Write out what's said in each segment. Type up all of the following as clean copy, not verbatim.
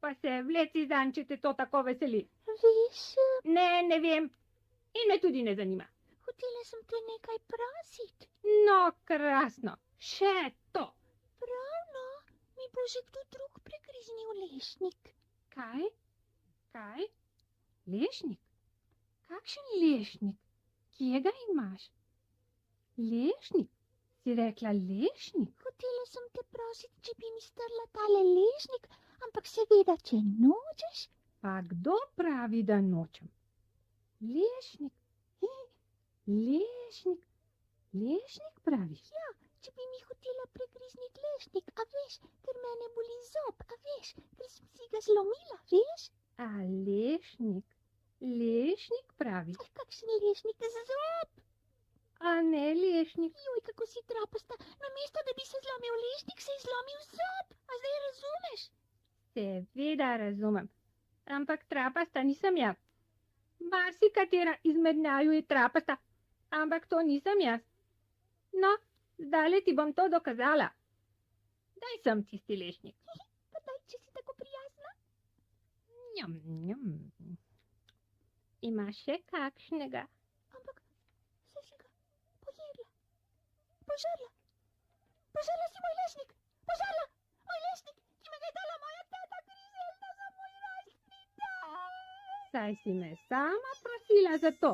pa se vleci zanj, če te to tako veseli. Veš, Ne vem. In me tudi ne zanima. hotela sem te nekaj prositi. No, krasno. Še to. Pravno, mi bo že kdo drug pregriznil lešnik. Kaj? Kaj? Lešnik? Kakšen lešnik? Kje ga imaš? Lešnik? Si rekla lešnik? Hotela sem te prositi, če bi mi strla tale lešnik, ampak seveda, če nočeš. Pa kdo pravi, da nočem? Lešnik? Lešnik? Lešnik praviš? Ja, če bi mi hotela pregrizniti lešnik, a veš, ker mene boli zob, a veš, ker sem si ga zlomila, veš? A lešnik? Lešnik praviš? Kakšen lešnik za zob? A ne lešnik? Joj, kako si trapasta. Namesto, da bi se zlomil lešnik, se je zlomil zob. A zdaj razumeš? Seveda razumem. Ampak trapasta nisem jaz. Marsikatera izmed naju je trapasta, ampak to nisem jaz. No, zdajle ti bom to dokazala. Daj sem tisti lešnik. Pa daj, če si tako prijazna. Njam, njam. Imaš še kakšnega? Ampak, saj si ga pojedla. Požrla. Požrla si moj lešnik. Požrla. Moj lešnik, ki me ga je dala moja teta Grizelda za moj rojstni dan. Saj si me sama prosila za to.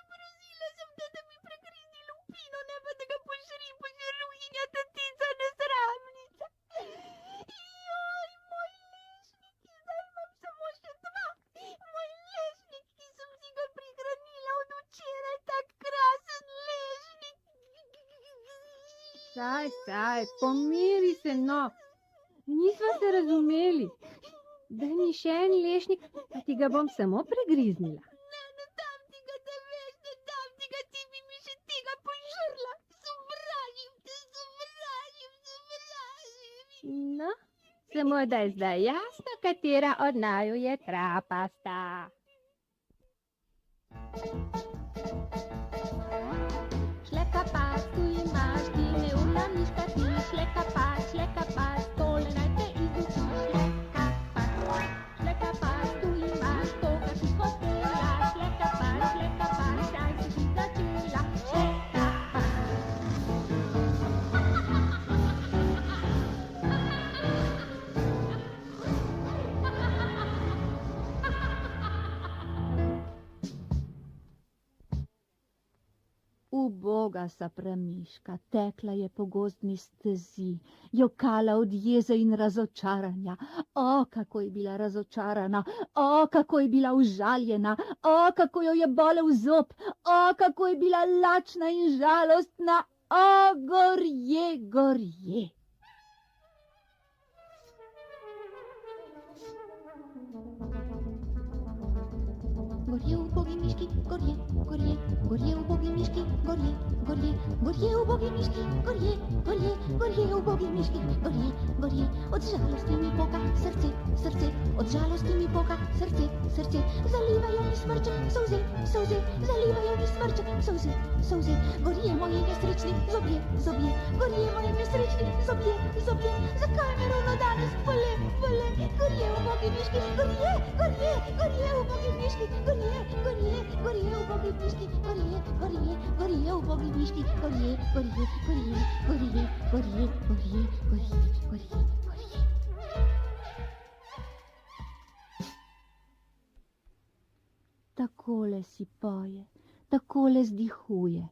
Prosila sem te, da mi pregrizni lupino, ne pa da ga požri požruhinja tatica nesramnica. Joj, moj lešnik, zdaj imam samo še dva. Moj lešnik, ki sem si ga prihranila od včeraj, tak krasen lešnik. Saj, pomiri se, no. Nisva se razumeli. Daj mi še en lešnik, pa ti ga bom samo pregriznila. Ne dam ti ga, da veš, ne dam ti ga, ti bi mi še tega požrla. Sovražim te, sovražim. No, samo da je zdaj jasno, katera od naju je trapasta. Šleka pas, tu imaš, ti me urlamiška ti. Šleka pas, tole naj te izuči. Šleka pas, tu imaš, to, kar si hotela. Šleka pas, daj si ti začela. Šleka pas. Uboga Sapramiška, tekla je po gozdni stezi, jokala od jeze in razočaranja. O, kako je bila razočarana, o, kako je bila užaljena, o, kako jo je bolel zob, o, kako je bila lačna in žalostna, o, gorje, gorje. Gorje, ubogi miški, gorje, gorje, gorje, ubogi miški, gorje, gorje, gorje, ubogi miški, gorje, gorje, gorje, ubogi miški, gorje, gorje. Od žalosti mi poka srce, srce, od žalosti mi poka srce, srce. Zalivajo mi smrče, solze, solze, zalivajo mi smrče, solze, solze. Gorje moji nesrečni zobje, zobje, gorje moji nesrečni zobje, zobje. Zakaj me ravno danes bole, bole? Gorje, ubogi miški, gorje, gorje, gorje, ubogi miški, gorje. Gorje, ubogi miški, gorje, gorje, gorje, ubogi miški, gorje, gorje, gorje, gorje, gorje, gorje, gorje, gorje, gorje. Takole si poje, takole zdihuje.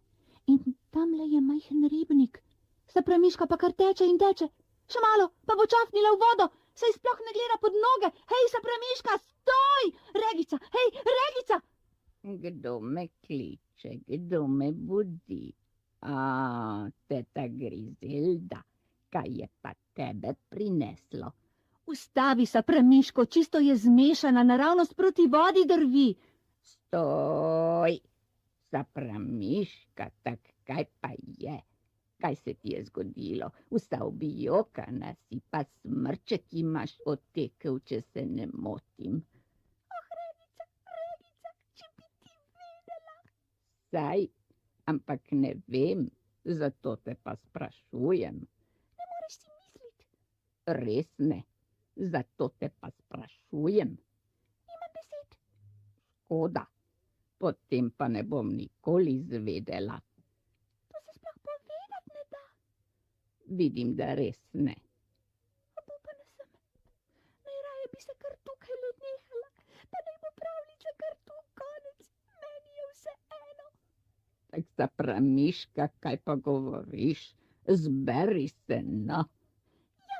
In tamle je majhen ribnik. Sapramiška pa kar teče in teče. Še malo, pa bo čafnila v vodo. Saj sploh ne gleda pod noge. Hej, Sapramiška, stoj! Regica, hej, Regica! Kdo me kliče, kdo me budi? A, teta Grizelda, kaj je pa tebe prineslo? Ustavi, Sapramiško, čisto je zmešana, naravnost proti vodi drvi. Stoj! Sapramiška, tak kaj pa je? Kaj se ti je zgodilo? Vsa objokana si, pa smrček imaš otekel, če se ne motim. Regica, če bi ti vedela. Saj, ampak ne vem, zato te pa sprašujem. Ne moreš si misliti. Res ne. Zato te pa sprašujem. Nimam besed. Škoda, potem pa ne bom nikoli izvedela. To se sploh povedati ne da. Vidim, da res ne. Obupana sem. Najraje bi se kar tukaj nehala, pa naj bo pravljica kar tu konec. Meni je vseeno. Tak Sapramiška, kaj pa govoriš? Zberi se, no. Ja,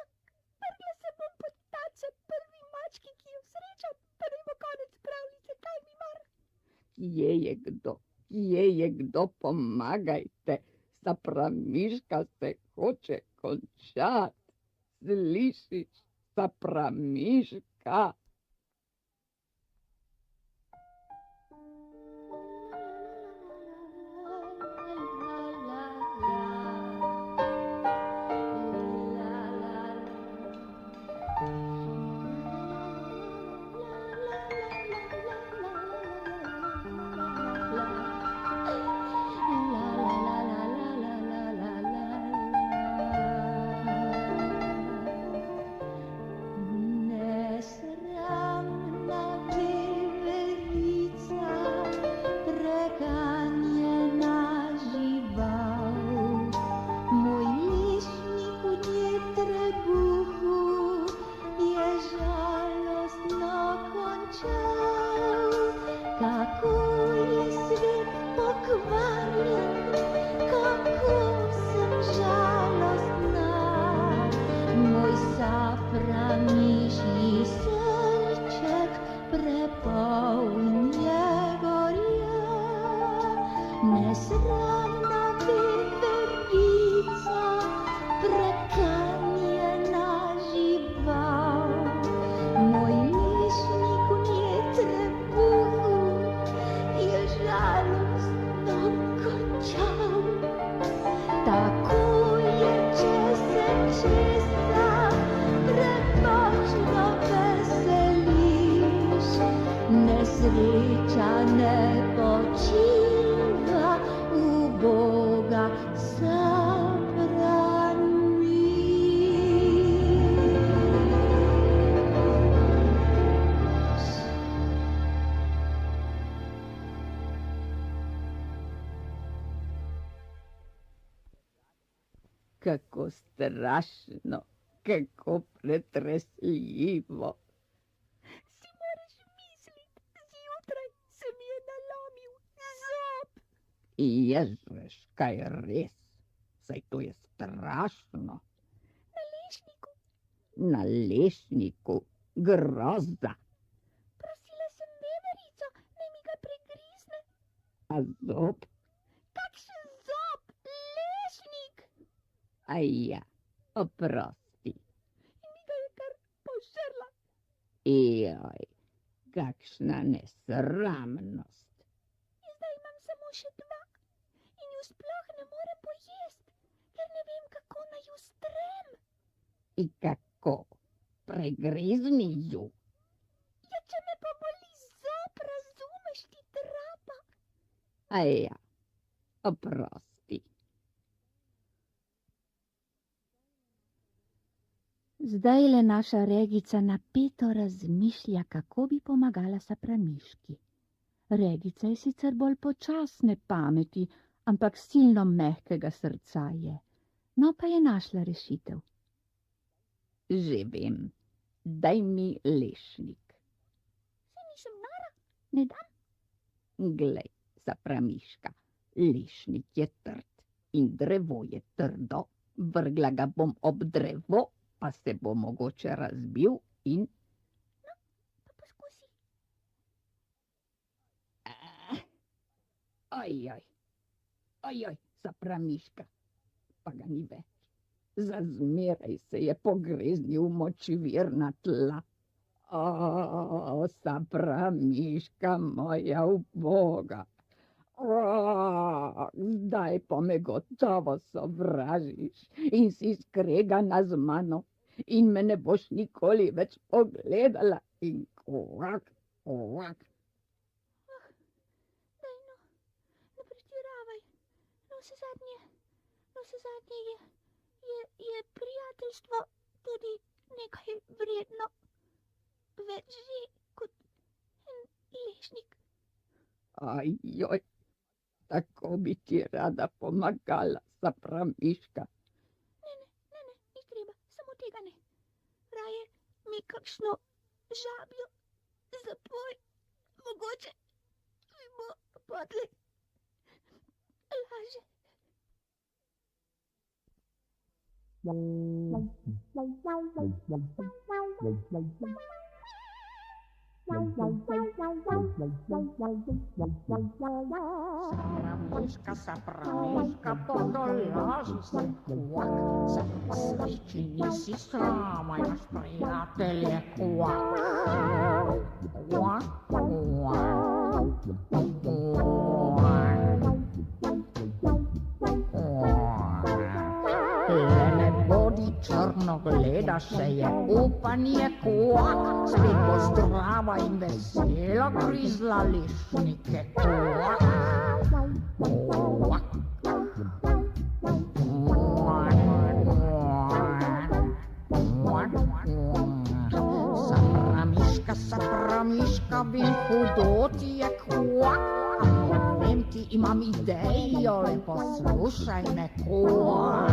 vrgla se bom pod tace prvi mački, ki jo srečam, pa naj bo konec pravljice, kaj mi mar. Kje je kdo, pomagajte. Sapramiška se hoče končati. Slišiš, Sapramiška? Nesreča ne počiva, uboga Sapramiš. Kako strašno, kako pretresljivo. Si moraš misliti, zjutraj se mi je nalomil zob. Ježeš, kaj res? Saj to je strašno. Na lešniku. Na lešniku, groza. Prosila sem veverico, naj mi ga pregrizne. A zob? Kakšen zob, lešnik! Aja, oprosti. In mi ga je kar požrla. Joj, kakšna nesramnost. In zdaj imam samo še 2. In ju sploh ne morem pojesti, ker ne vem, kako naj ju strem. In kako? Pregrizni ju. Ja, če me pa boli zob, razumeš ti, trapa. Aja, oprosti. Zdajle naša Regica napeto razmišlja, kako bi pomagala Sapramiški. Regica je sicer bolj počasne pameti, ampak silno mehkega srca je. No, pa je našla rešitev. Že vem, daj mi lešnik. Se nisem nora, ne dam. Glej, Sapramiška, lešnik je trd in drevo je trdo. Vrgla ga bom ob drevo, pa se bo mogoče razbil in... Pa poskusi. Ojoj, Sapramiška, pa ga ni več. Zazmeraj se je pogreznil v močvirna tla. O, Sapramiška moja uboga. Zdaj pa me gotovo sovražiš in si skregana z mano in me ne boš nikoli več pogledala in kvak. Daj no, ne pretiravaj. No, vse zadnje je prijateljstvo tudi nekaj vredno. vredno več že kot en lešnik. Ajoj, tako bi ti rada pomagala, Sapramiška. Ne, ni treba, samo tega ne. Raje mi kakšno žabljo zapoj, mogoče mi bo potlej laže. Sapramiška, podolaži se kvak, sreči nisi sama, imaš prijatelje kvak. Kvak, le ne bodi črno, gleda se je upanje kvak, spet bo zdrava in vesela grizla lešnike kvak. Kvak. Sapramiška, vem, hudo ti je kvak, ampak vem, ti imam idejo, le poslušaj me kvak.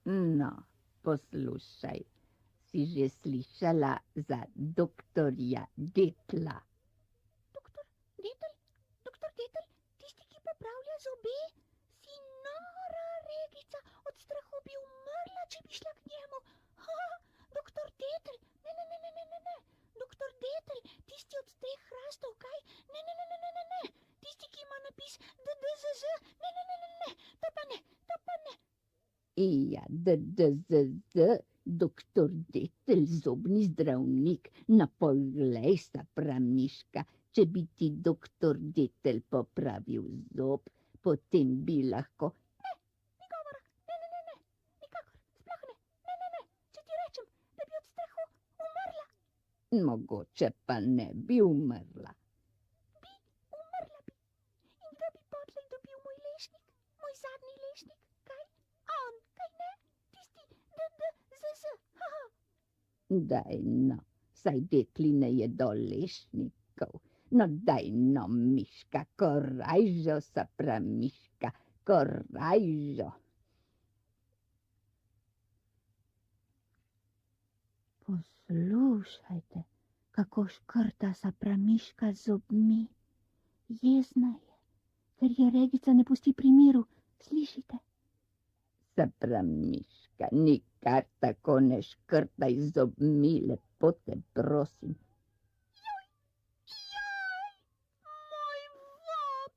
No, poslušaj, si že slišala za doktorja Detla? Doktor Detel, tisti, ki popravlja zobe, si nora, Regica, od strahu bi umrla, če bi šla k njemu. Doktor Detel, ne, doktor Detel, tisti od treh hrastov, kaj? Ne, tisti, ki ima napis DDZZ, ne, to pa ne. Ja, DDZZ, doktor Detel, zobni zdravnik. Na poglej, Sapramiška, če bi ti doktor Detel popravil zob, potem bi lahko... Ni govora, ne, nikakor, sploh ne, če ti rečem, da bi od strahu umrla. Mogoče pa ne bi umrla. Umrla bi. In kdo bi potlej dobil moj lešnik, moj zadnji lešnik, kaj? On, kaj ne? Tisti DDZZ, Daj no, saj detli ne jedo lešnikov. No, daj no, Miška, korajžo, Sapramiška, korajžo. Poslušajte, kako škrta Sapramiška z zobmi. Jezna je, ker je Regica ne pusti pri miru. Slišite? Sapramiška, nikar tako ne škrtaj z zobmi, lepo te prosim. moj vob,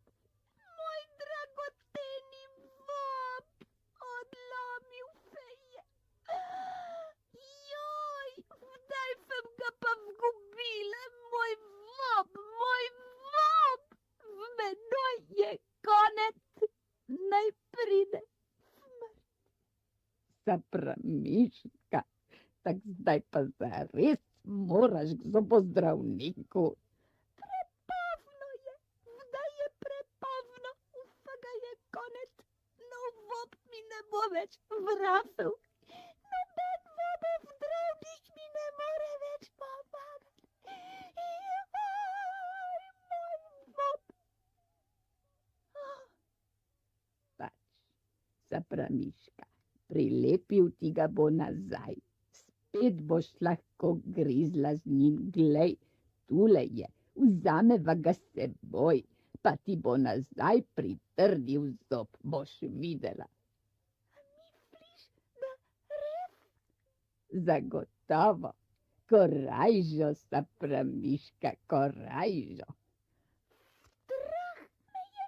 moj dragoceni vob, odlomil se je. Vdaj sem ga pa vgubila, moj vob, v menoj je konec, naj pride. Sapramiška, tak zdaj pa zares moraš k zobozdravniku. Prepozno je, zdaj je prepozno, vsega je konec, nov vob mi ne bo več vrafel. Noben vobov zdravnik mi ne more več pomagati. Moj vob. Pač, Sapramiška, prilepil ti ga bo nazaj. Spet boš lahko grizla z njim, glej, tule je, vzameva ga s seboj, pa ti bo nazaj pritrdil zob, boš videla. Misliš, da res? Zagotovo, korajžo, Sapramiška, korajžo. Strah me je.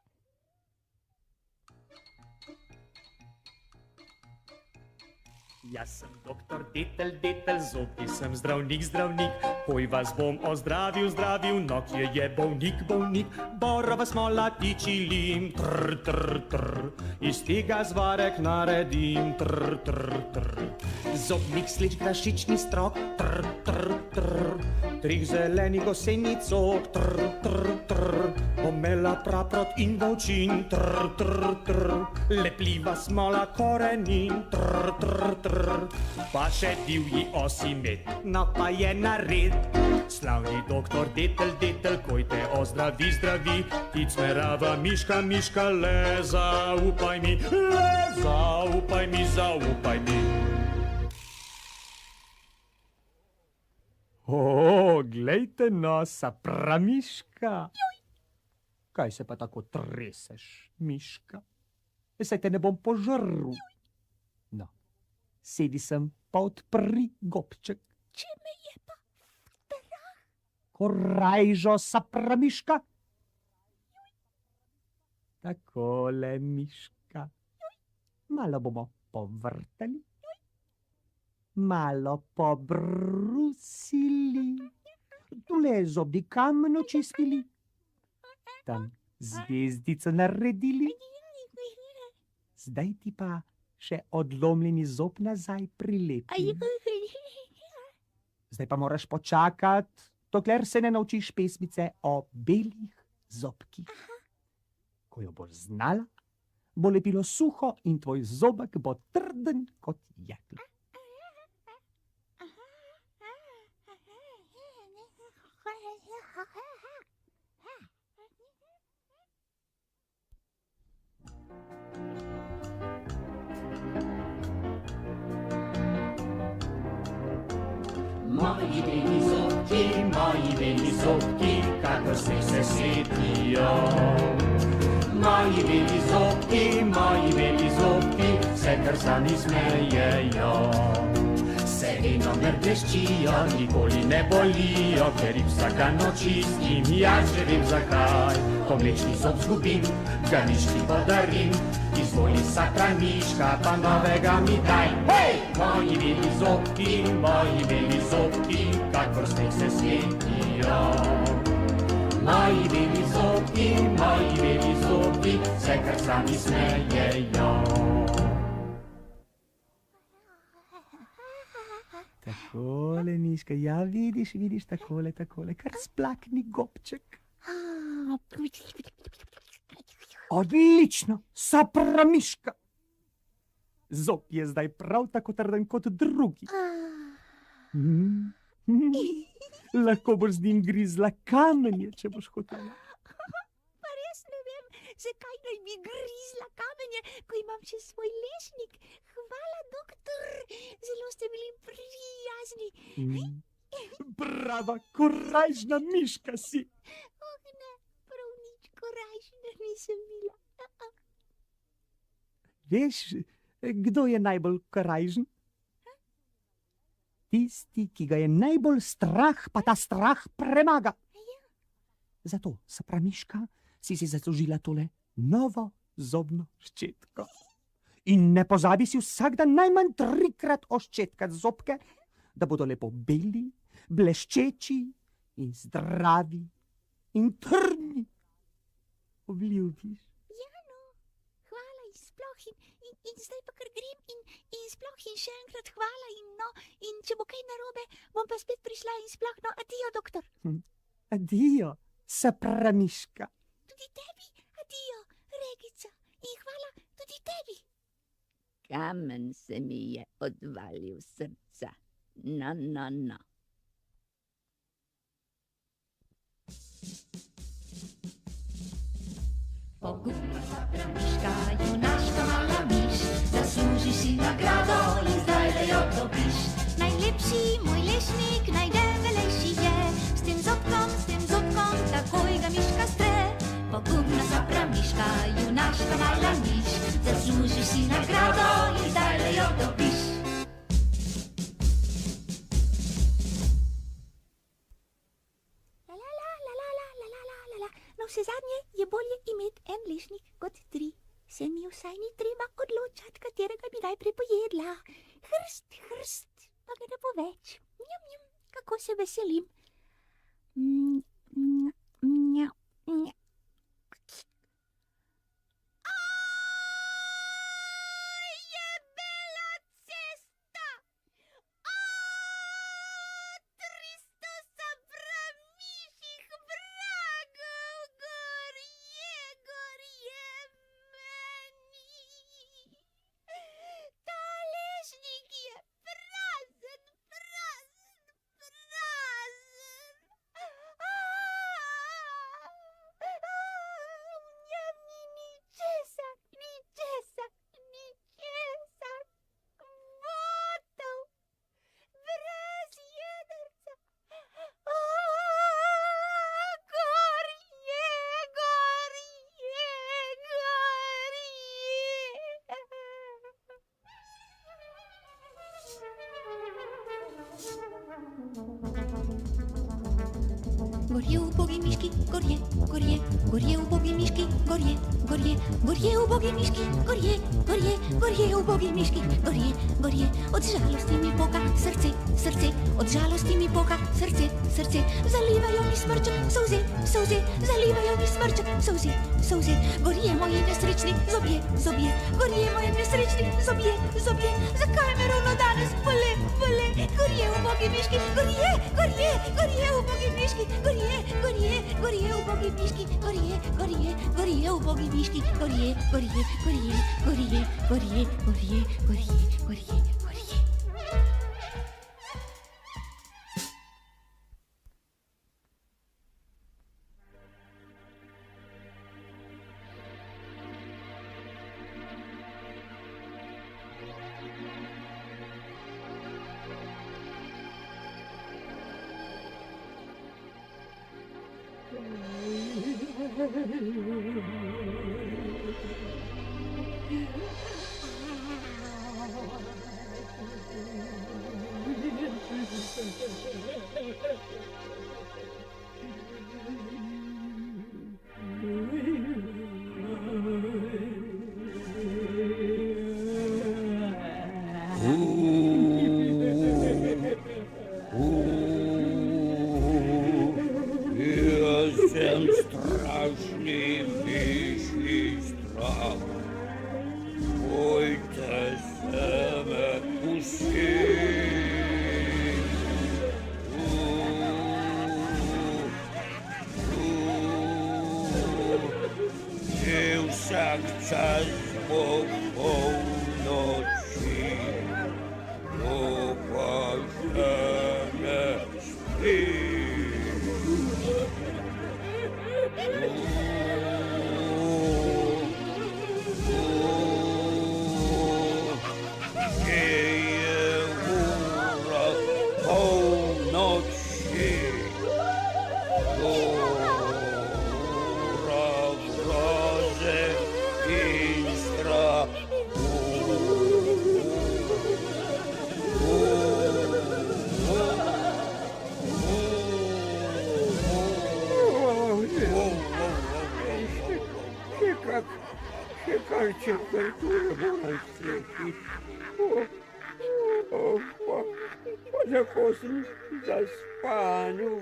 Jaz sem doktor Detel, zopet sem zdravnik. Koj vas bom ozdravil, no kje je bolnik. Borova smola tiči lim, iz tega zvarek naredim, Zobnik sleč grašični strok, Trih zeleni gosenico, Omela praprot in volčin, Lepljiva smola korenin, Pa še divji osimet, no pa je nared. Slavni doktor Detel, koj te ozdravi, Tic merava, miška, le zaupaj mi, zaupaj mi. O, glejte nosa, pramiška. Kaj se pa tako treseš, miška? Saj te ne bom požrl. No, sedi sem, pa odpri gobček. Če me je pa strah. Korajžo, sa pramiška. Takole, miška. Malo bomo povrtali. Malo pobrusili. Tule zobni kamen očistili. Tam zvezdico naredili. Zdaj ti pa še odlomljeni zob nazaj prilepim. Zdaj pa moraš počakati, dokler se ne naučiš pesmice o belih zobkih. Ko jo boš znala, bo lepilo suho in tvoj zobek bo trden kot jeklo. Moji beli zobki, kakor se svetijo. Moji beli zobki, se kar sami smejejo. Se venomer bleščijo, nikoli ne bolijo, ker jih vsaka noč čistim, jaz že vem zakaj. Ko mlečni zob zgubim, ga miški podarim, izvoli sa pramiška, pa novega mi daj. Hej! Moji beli zobki, kakor sneg se svetijo. Moji beli zobki, se kar sami smejejo. Takole, miška, ja vidiš, takole, kar splakni gobček. Odlično, sa pramiška. Zob je zdaj prav tako trden kot drugi. Lahko boš z njim grizla kamenje, če boš hotela. Pa res ne vem, zakaj naj bi grizla kamenje, ko imam še svoj lešnik. Hvala, doktor, zelo ste bili prijazni. Brava, korajžna miška si. Oh ne, prav nič korajžna nisem bila. Veš, kdo je najbolj korajžen? Tisti, ki ga je najbolj strah, pa ta strah premaga. Zato, sa pramiška, si zaslužila tole novo zobno ščetko. In ne pozabi si vsak dan najmanj 3-krat oščetkati zobke, da bodo lepo beli, bleščeči in zdravi in trdni. Obljubiš? Ja, no, hvala in sploh in zdaj pa kar grem in sploh in še enkrat hvala in če bo kaj narobe, bom pa spet prišla in sploh, no, adijo, doktor. Adijo, sa pramiška. Tudi tebi, adijo, Regica, in hvala tudi tebi. Kamen se mi je odvalil srca. No. Pogumna sa pramiška, junaška mala miš, zaslužiš si nagrado in zdaj le jo dobiš. Najlepši moj lešnik, najdevelejši je, s tem zobkom, takoj ga miška stre. Pogumna sa pramiška, junaška mala miš, zaslužiš si nagrado in zdaj le jo dobiš. No, vse zadnje je bolje imeti en lešnik kot 3. se mi vsaj ni treba odločati, katerega bi najprej pojedla. Hrst, hrst, pa ga ne bo več. Njam, njam, kako se veselim. Njam, njam. Gorje ubogi miški, gorje, gorje, gorje ubogi miški, gorje, gorje, gorje ubogi miški, gorje, gorje, gorje ubogi miški, gorje, gorje. Od žalosti mi poka srce, srce, od žalosti mi poka srce, srce. Zalivajo mi smrček, solze, solze, zalivajo mi smrček, solze, solze. Gorje moji nesrečni zobje, zobje, gorje moji nesrečni zobje, zobje. Zakaj me ravno danes bole, bole? Gorje ubogi miški, gorje, gorje, gorje ubogi miški, gorje, gorje, gorje ubogi miški, gorje, gorje, gorje ubogi miški, gorje, gorje, gorje, gorje, gorje, gorje, gorje, gorje, gorje. Jestem straszliwy strach. Pójdę same Był tak czas po północy, uważane śpi. Какая температура была встретить. Позакосим за спаню.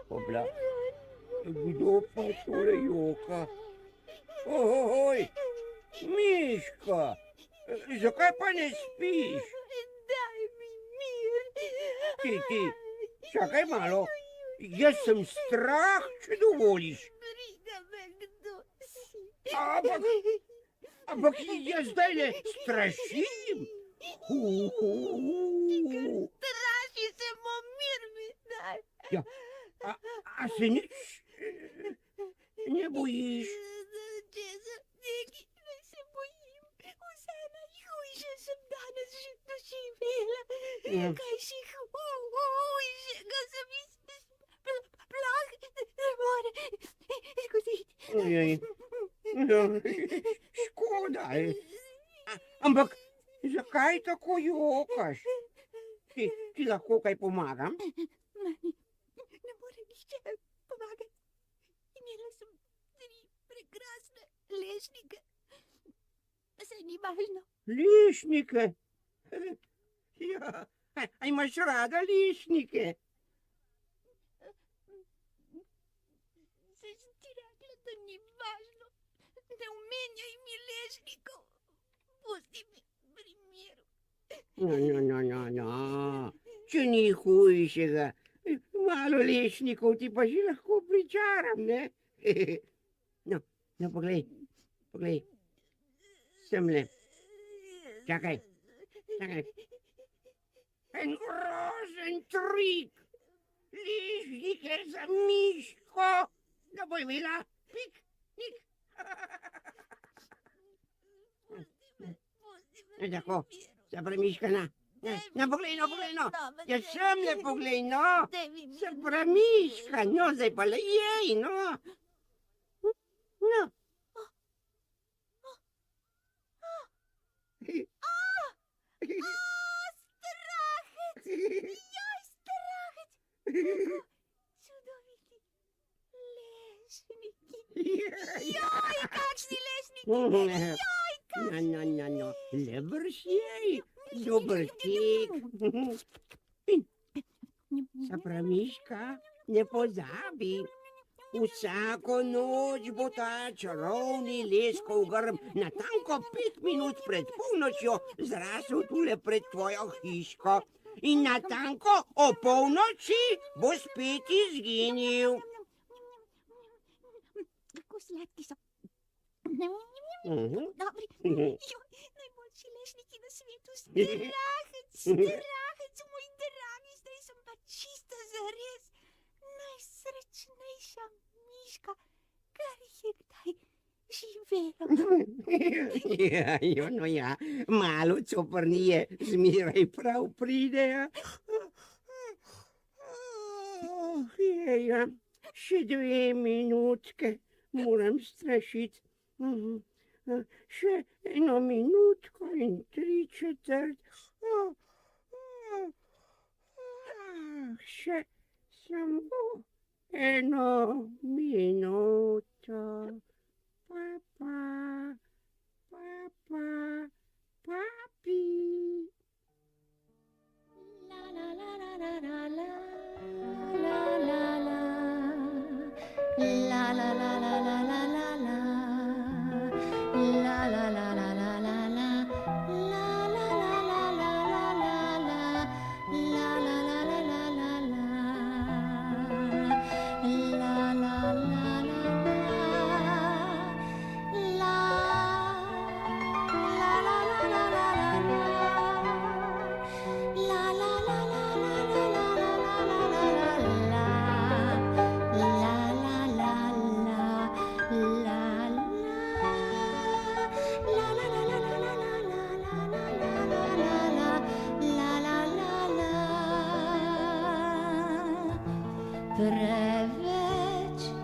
Обля, где пошла Йока? Ой, Мишка, закай не спишь? Дай mi mir. Ty, čakaj malo, jaz sem strah, če dovoliš. Briga me, kdo si. Ampak jaz zdaj ne strašim. Straši se, mir mi daj. Ja, a se nič ne bojiš? Česa, nekaj se bojim. Vse najhujše sem danes že doživela. Ja. Kaj še hujšega sem sploh ne more zgoditi. Ojej, no, škoda je. Ampak zakaj tako jokaš? Ti lahko kaj pomagam? važno. Lešnike. Ja, a imaš rada lešnike? Saj sem ti rekla, da ni važno. Ne omenjaj mi lešnikov. Pusti mi pri miru. No. Če ni hujšega, malo lešnikov ti pa že lahko pričaram, ne? No, poglej. Semle. Čakaj. En grozen trik. Lešnike za Miško. Da bo imela piknik. Tako, za Miška, na. Poglej, no. Ja, semle poglej, no. Za Miška, no, zdaj pa le jej, no. No. Strahec! Joj, strahec! Čudoviti lešniki. Joj, kakšni lešniki! No, le vršjej, dober tek. Sapramiška, ne pozabi, vsako noč bo ta čarovni leskov grm natanko 5 minut pred polnočjo zrasel tule pred tvojo hiško in natanko o polnoči bo spet izginil. Kako sladki so. Dobri. Joj, najboljši lešniki na svetu. Strahec, moj dragi, zdaj sem pa čisto zares najsrečnejša Miška, kar je kdaj živela. Ja, malo coprnije zmeraj prav pride. Še 2 minutke moram strašiti. Še 1 minutko in 3/4. Še samo 1 minuto. Papa, papi. La la la la la la la la la la la la la la la la la la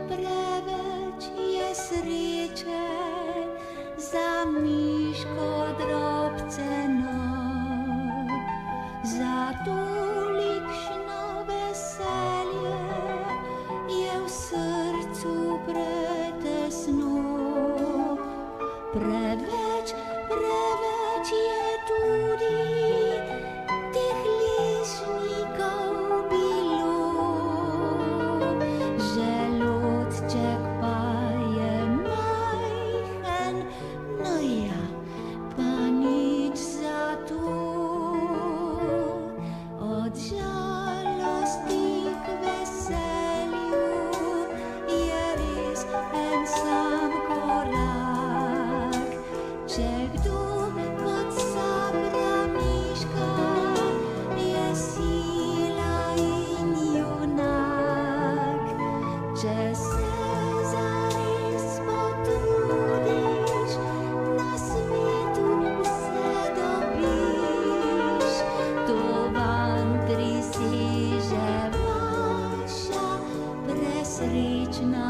Preveč je sreče za Miško drobceno, za tolikšno veselje je v srcu pretesno. Preveč je tudi teh lešnikov bilo. Želodček pa je majhen, no ja, pa nič zato. Od žalosti k veselju je res en sam korak. Če kdo kot Sapramiška je sila in junak, če se zares potrudiš, na svetu vse dobiš. To vam priseže vaša presrečna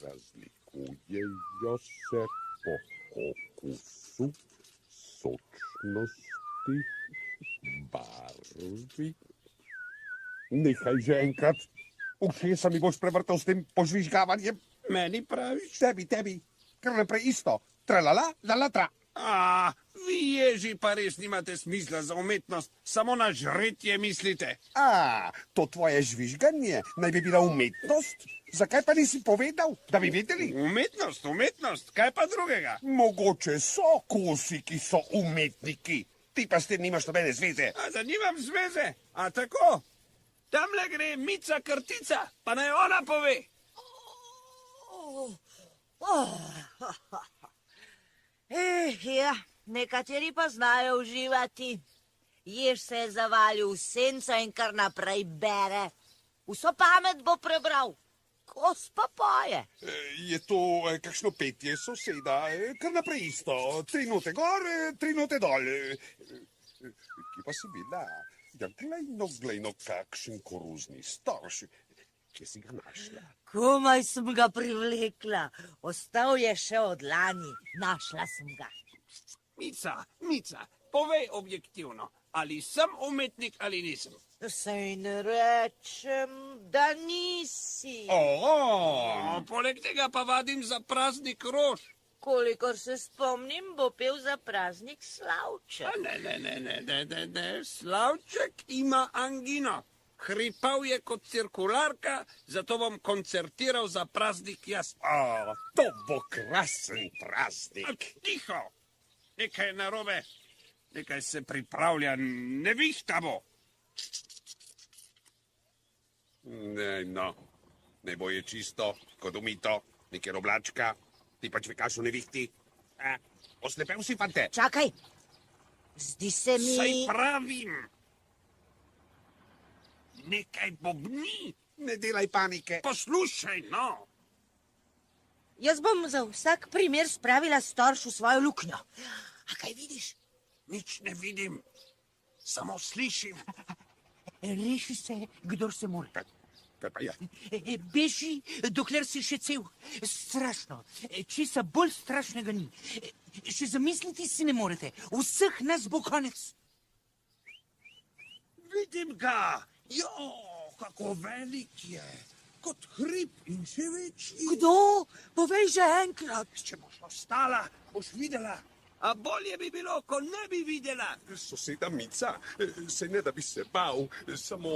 Razlikujejo se po okusu, sočnosti, barvi. Nehaj že enkrat. Ušesa mi boš prevrtal s tem požvižgavanjem. Meni praviš? Tebi. Kar naprej isto. Tralala, lalatra. A, vi ježi pa res nimate smisla za umetnost, samo na žretje mislite. To tvoje žvižganje naj bi bila umetnost? Zakaj pa nisi povedal, da bi vedeli? Umetnost, kaj pa drugega? Mogoče so kosi, ki so umetniki. Ti pa s tem nimaš nobene zveze. A da nimam zveze, a tako? Tamle gre Mica Krtica, pa naj ona pove. Ja, nekateri pa znajo uživati. Jež se je zavalil v senco in kar naprej bere. Vso pamet bo prebral. Kos pa poje. Je to kakšno petje soseda? Kar naprej isto. 3 note gor, 3 note dol. Kje pa si bila? Ja, glejno, kakšen koruzni starš. Kje si ga našla? Komaj sem ga privlekla. Ostal je še od lani. Našla sem ga. Mica, povej objektivno, ali sem umetnik ali nisem. Sej ne rečem, da nisi. Poleg tega pa vadim za praznik rož. Kolikor se spomnim, bo pel za praznik Slavček. Ne. Slavček ima angino. Hripal je kot cirkularka, zato bom koncertiral za praznik jaz. To bo krasen praznik. Tiho! Nekaj je narobe. Nekaj se pripravlja, nevihta bo. Ne bo je čisto, kot umito, nekaj oblačka. Ti pač vekaš v nevihti. Oslepel si, fante. Čakaj, zdi se mi... Saj pravim. Nekaj bobni. Ne delaj panike. Poslušaj, no. Jaz bom za vsak primer spravila storž v svojo luknjo. A kaj vidiš? Nič ne vidim. Samo slišim. Reši se, kdor se more. Kaj pa je? Beži, dokler si še cel. Strašno. Česa bolj strašnega ni. Še zamisliti si ne morete. Vseh nas bo konec. Vidim ga. Jo, kako velik je. Kot hrib in še večji. Kdo? Povej že enkrat. Če boš ostala, boš videla. A bolje bi bilo, ko ne bi videla. Soseda Mica, se ne da bi se bal, samo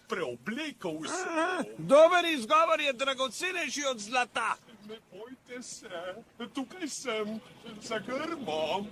preoblekal se. Dober izgovor je dragocenejši od zlata. Ne bojte se, tukaj sem, za grmom.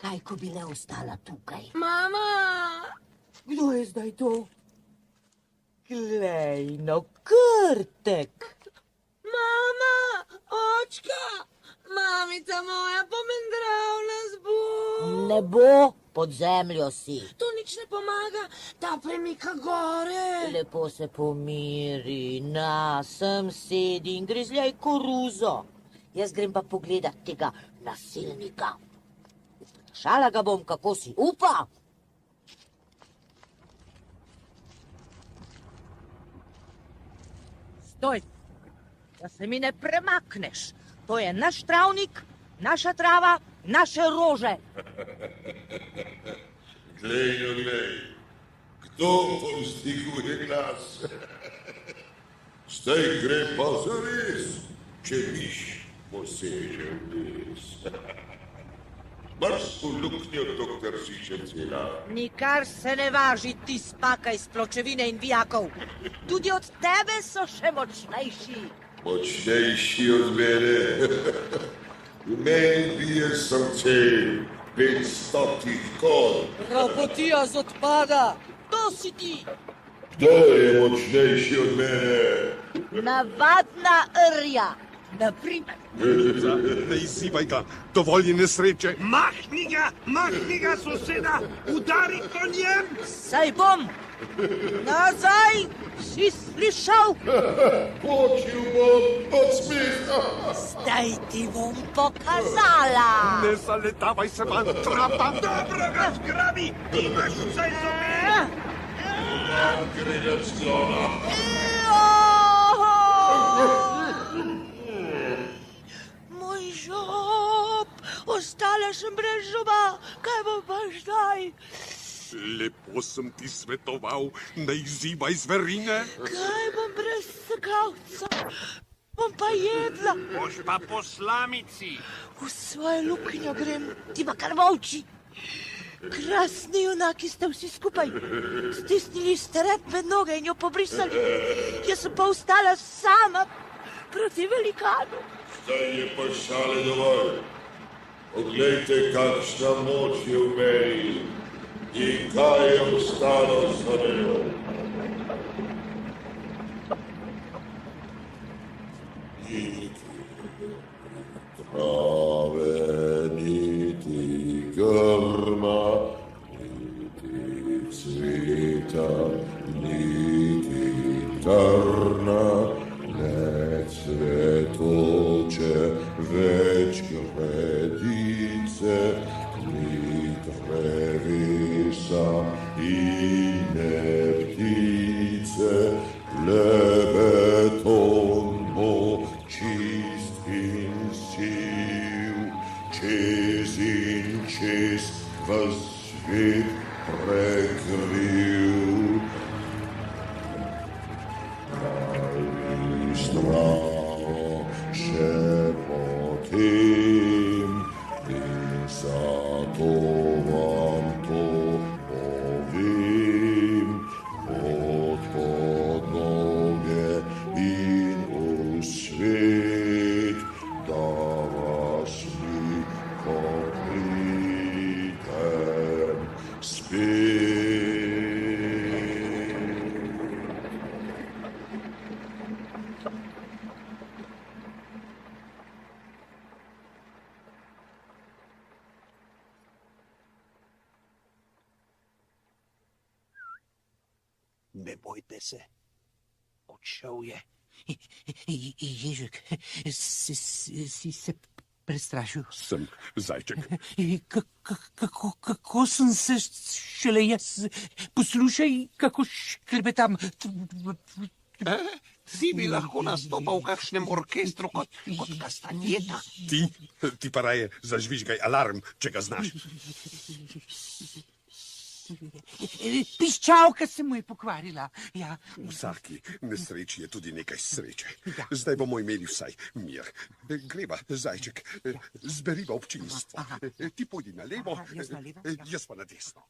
Kaj, ko bi le ostala tukaj? Mama! Kdo je zdaj to? Glej, no, krtek. Mama, očka, mamica moja, pomendrav nas bo. Ne bo, pod zemljo si. To nič ne pomaga, ta premika gore. Lepo se pomiri, sem sedi in grizljaj koruzo. Jaz grem pa pogledat tega nasilnika. Šala ga bom, kako si upa. Stoj, da se mi ne premakneš. To je naš travnik, naša trava, naše rože. Glej, kdo povzdiguje glas? Zdaj gre pa zares, če miš poseže v les. Marš v luknjo, doktor si še cela. Nikar se ne važi ti spaka iz pločevine in vijakov. Tudi od tebe so še močnejši. Močnejši od mene. V meni bije srce 500 kol. Rapotija z odpada, to si ti. Kto je močnejši od mene? Navadna rja. Naprimer. Ne izzivaj ga, dovolj je nesreče. Mahni ga, soseda, udari po njem. Saj bom. Nazaj, si slišal? Počil bom od smeha. Zdaj ti bom pokazala. Ne zaletavaj se van, trapa. Dobro ga zgrabi, imaš vsaj zobe. Gre slona. Moj žob, ostala sem brez žoba, kaj bom pa zdaj? Lepo sem ti svetoval, ne izzivaj zverine. Kaj bom brez sekavca? Bom pa jedla. Boš pa po slamici. V svojo luknjo grem, ti pa kar volči. Krasni junaki ste vsi skupaj. Stisnili ste repne noge in jo pobrisali. Jaz sem pa ostala sama proti velikanu. Zdaj je pa šale dovolj. Poglejte, kakšna moč je v meni in kaj je ostalo za menoj. Trave, niti grma, niti cveta, niti trna, ne cvetoče več gredice, ni drevesa in ne ptice, le beton bo čist in siv, čez in čez ves svet prekril. Zdravo še potem in zato vam to povem. Pot pod noge in v svet, da vas nikko pridem spet. Ne bojte se, odšel je. Ježek, si se prestrašil? Sem zajček. Kako sem se šele jaz? Poslušaj, kako šklebetam. Ti bi lahko nastopal v kakšnem orkestru kot kastanjeta. Ti pa raje zažvižgaj alarm, če ga znaš. Piščalka se mu je pokvarila. Ja. V vsaki nesreči je tudi nekaj sreče. Zdaj bomo imeli vsaj mir. Greva, zajček, zberiva občinstvo. Ti pojdi na levo, Jaz na levo, ja. jaz pa na desno.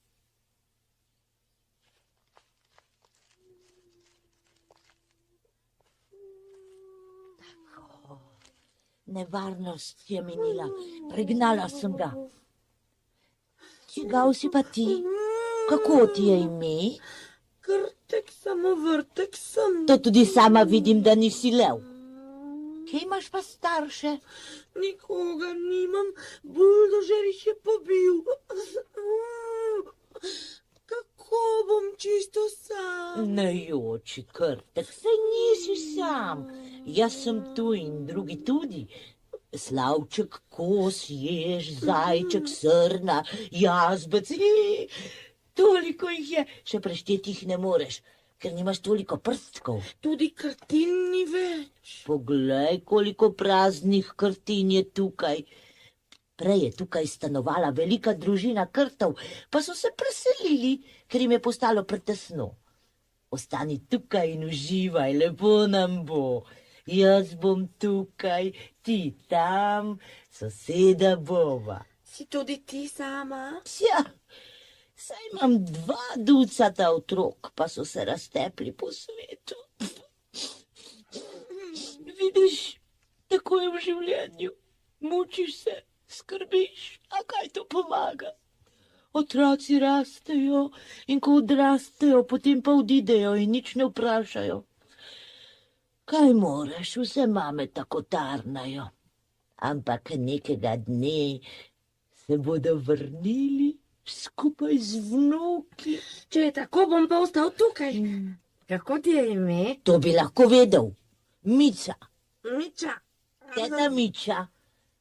Nevarnost je minila, pregnala sem ga. Čigav si pa ti? Kako ti je ime? Krtek, samo vrtek sem. To tudi sama vidim, da nisi lev. Kje imaš pa starše? Nikoga nimam, buldožer jih je pobil. Kako bom čisto sam? Ne joči, Krtek, saj nisi sam. Jaz sem tu in drugi tudi. Slavček, kos, jež, zajček, srna, jazbec. Toliko jih je, še prešteti jih ne moreš, ker nimaš toliko prstkov. Tudi krtin ni več. Poglej, koliko praznih krtin je tukaj. Prej je tukaj stanovala velika družina krtov, pa so se preselili, ker jim je postalo pretesno. Ostani tukaj in uživaj, lepo nam bo. Jaz bom tukaj, ti tam, soseda bova. Si tudi ti sama? Tja, saj imam 2 ducata otrok, pa so se raztepli po svetu. Vidiš, tako je v življenju. Mučiš se, skrbiš, a kaj to pomaga? Otroci rastejo in ko odrastejo, potem pa odidejo in nič ne vprašajo. Kaj moreš, vse mame tako tarnajo. Ampak nekega dne se bodo vrnili skupaj z vnuki. Če je tako, bom pa ostal tukaj. Kako ti je ime? To bi lahko vedel. Mica, Miča. teta Miča,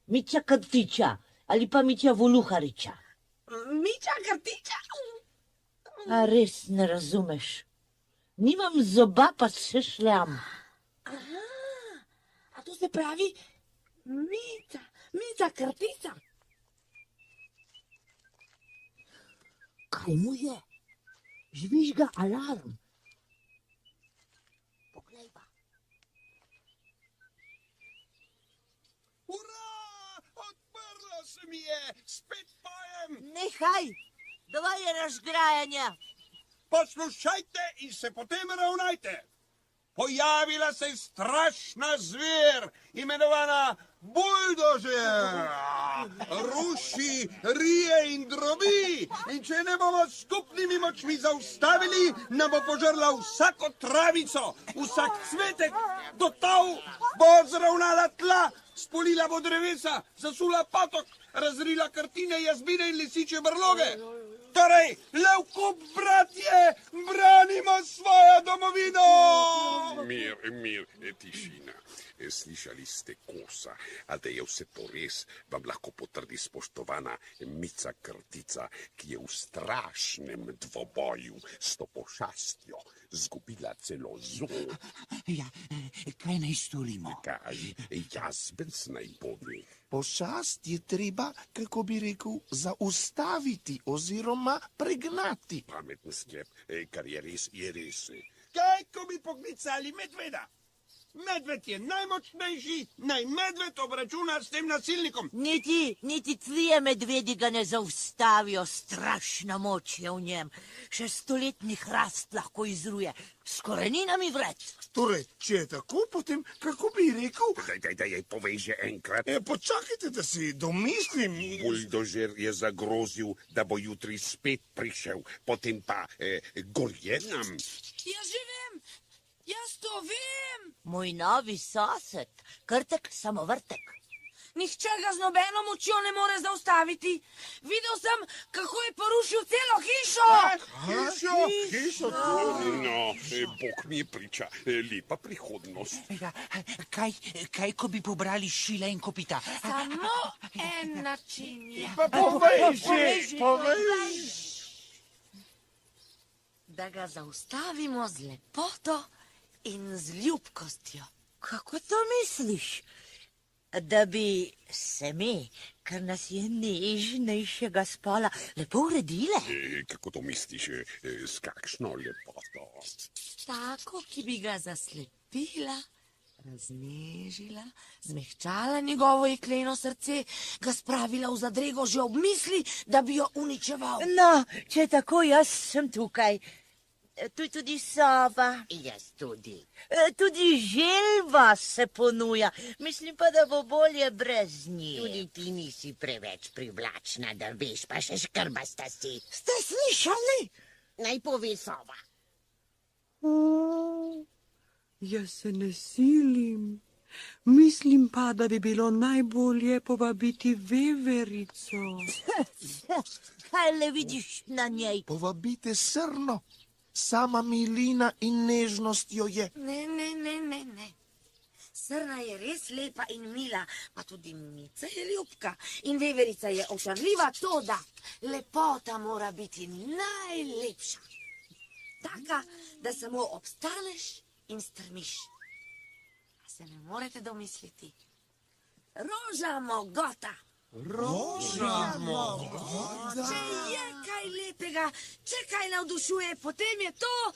Miča Krtiča ali pa Miča Voluhariča. Miča Krtiča. A res ne razumeš? Nimam zoba, pa se šljam. Aha, a to se pravi Mica Krtica. Kaj mu je? Žvižga alarm. Poglej pa. Ura! Odprlo se mi je! Spet pojem! Nehaj, dovolj je razgrajanja. Poslušajte in se potem ravnajte. Pojavila se je strašna zver, imenovana buldožer. Ruši, rije in drobi. In če ne bomo s skupnimi močmi zaustavili, nam bo požrla vsako travico, vsak cvetek, do tal bo zravnala tla, spolila bo drevesa, zasula potok, razrila kartine, jazmine in lisičje brloge. Torej, lev kup, bratje, branimo svojo domovino! Mir, tišina. Slišali ste kosa, a da je vse to res, vam lahko potrdi spoštovana Mica Krtica, ki je v strašnem dvoboju s to pošastjo zgubila celo zob. Ja, kaj naj storimo? Kaj? Jazbec naj bodi. Pošast je treba, kako bi rekel, zaustaviti oziroma pregnati. Pameten sklep, kar je res, je res. Kaj, ko bi poklicali medveda? Medved je najmočnejši, naj medved obračuna s tem nasilnikom. Niti trije medvedi ga ne zaustavijo, strašna moč je v njem. Še stoletni hrast lahko izruje, s koreninami vred. Torej, če je tako, potem kako bi rekel? Daj, povej že enkrat. Počakajte, da si domislim. Buldožer je zagrozil, da bo jutri spet prišel, potem pa gorje nam. Jaz že vem, jaz to vem. Moj novi sosed, Krtek Samovrtek. Nihče ga z nobeno močjo ne more zaustaviti. Videl sem, kako je porušil celo hišo. Hišo? No, Bog mi je priča, lepa prihodnost. Ja, kaj, ko bi pobrali šile in kopita? Samo en način je. Pa povej že. Da ga zaustavimo z lepoto in z ljubkostjo. Kako to misliš? Da bi se mi, kar nas je nežnejšega spola, lepo uredile? Kako to misliš, s kakšno lepoto? Tako, ki bi ga zaslepila, raznežila, zmehčala njegovo jekleno srce, ga spravila v zadrego že ob misli, da bi jo uničeval. No, če tako, jaz sem tukaj. Tu je tudi sova. Jaz tudi. Tudi želva se ponuja. Mislim pa, da bo bolje brez nje. Tudi ti nisi preveč privlačna, da veš, pa še škrbasta si. Ste slišali? Naj pove sova. Jaz se ne silim. Mislim pa, da bi bilo najbolje povabiti veverico. Kaj le vidiš na njej? Povabite srno. Sama milina in nežnost jo je. Ne. Srna je res lepa in mila, pa tudi Mica je ljubka in veverica je ošarljiva, toda lepota mora biti najlepša. Taka, da samo obstaneš in strmiš. A se ne morete domisliti? Roža mogota. Roža mogota? Če je kaj lepega, če kaj navdušuje, potem je to